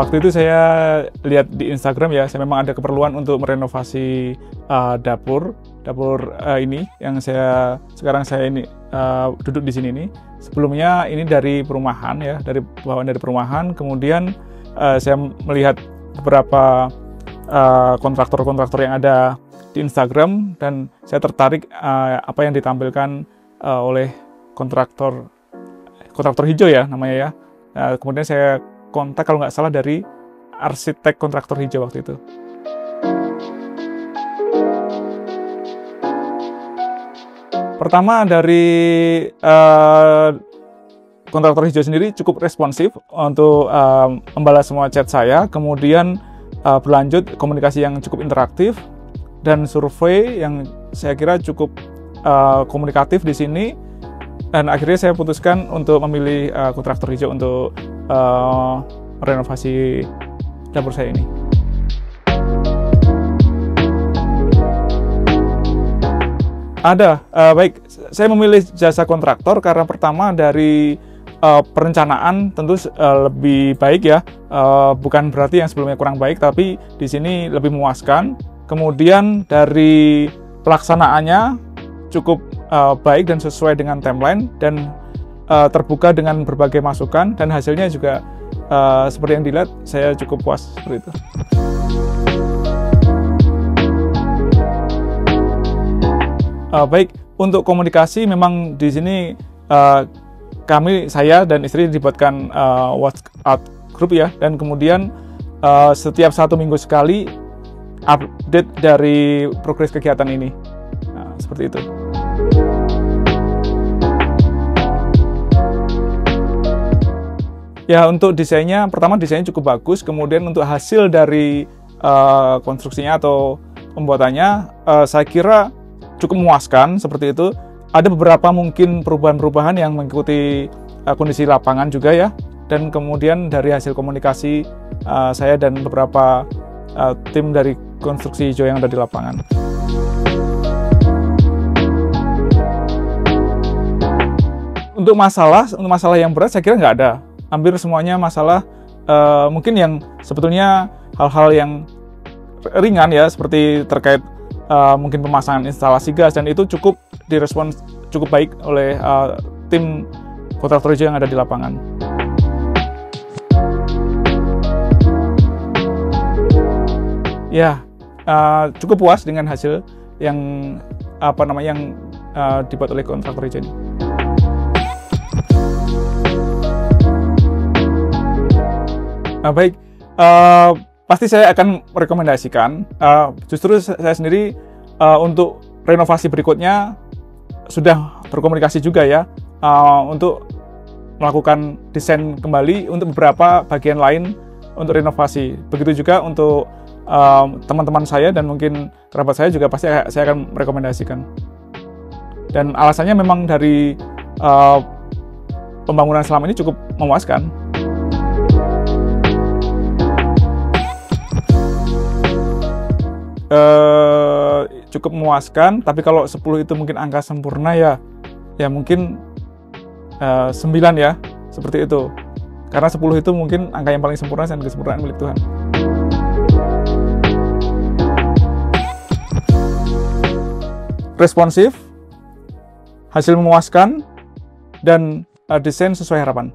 Waktu itu saya lihat di Instagram ya, saya memang ada keperluan untuk merenovasi dapur ini yang sekarang saya ini duduk di sini nih. Sebelumnya ini dari perumahan ya, bawaan dari perumahan. Kemudian saya melihat beberapa kontraktor-kontraktor yang ada di Instagram dan saya tertarik apa yang ditampilkan oleh kontraktor hijau ya namanya ya. Kemudian saya kontak kalau nggak salah dari arsitek kontraktor hijau waktu itu. Pertama dari kontraktor hijau sendiri cukup responsif untuk membalas semua chat saya, kemudian berlanjut komunikasi yang cukup interaktif dan survei yang saya kira cukup komunikatif di sini. Dan akhirnya saya putuskan untuk memilih kontraktor hijau untuk renovasi dapur saya ini. Baik, saya memilih jasa kontraktor karena pertama dari perencanaan tentu lebih baik ya, bukan berarti yang sebelumnya kurang baik, tapi di sini lebih memuaskan. Kemudian dari pelaksanaannya cukup baik dan sesuai dengan timeline dan terbuka dengan berbagai masukan dan hasilnya juga seperti yang dilihat saya cukup puas seperti itu. Baik, untuk komunikasi memang di sini saya dan istri dibuatkan WhatsApp group ya, dan kemudian setiap 1 minggu sekali update dari progres kegiatan ini. Seperti itu. Ya, untuk desainnya, pertama desainnya cukup bagus, kemudian untuk hasil dari konstruksinya atau pembuatannya, saya kira cukup memuaskan seperti itu. Ada beberapa mungkin perubahan-perubahan yang mengikuti kondisi lapangan juga ya, dan kemudian dari hasil komunikasi saya dan beberapa tim dari konstruksi hijau yang ada di lapangan. Untuk masalah yang berat saya kira nggak ada. Hampir semuanya masalah mungkin yang sebetulnya hal-hal yang ringan ya, seperti terkait mungkin pemasangan instalasi gas, dan itu cukup direspon cukup baik oleh tim kontraktor hijau yang ada di lapangan. Ya, cukup puas dengan hasil yang dibuat oleh kontraktor hijau ini. Baik, pasti saya akan merekomendasikan. Justru saya sendiri untuk renovasi berikutnya sudah berkomunikasi juga ya, untuk melakukan desain kembali untuk beberapa bagian lain untuk renovasi. Begitu juga untuk teman-teman saya dan mungkin kerabat saya juga pasti saya akan merekomendasikan. Dan alasannya memang dari pembangunan selama ini cukup memuaskan. Cukup memuaskan, tapi kalau 10 itu mungkin angka sempurna ya mungkin 9 ya, seperti itu. Karena 10 itu mungkin angka yang paling sempurna dan kesempurnaan milik Tuhan. Responsif, hasil memuaskan, dan desain sesuai harapan.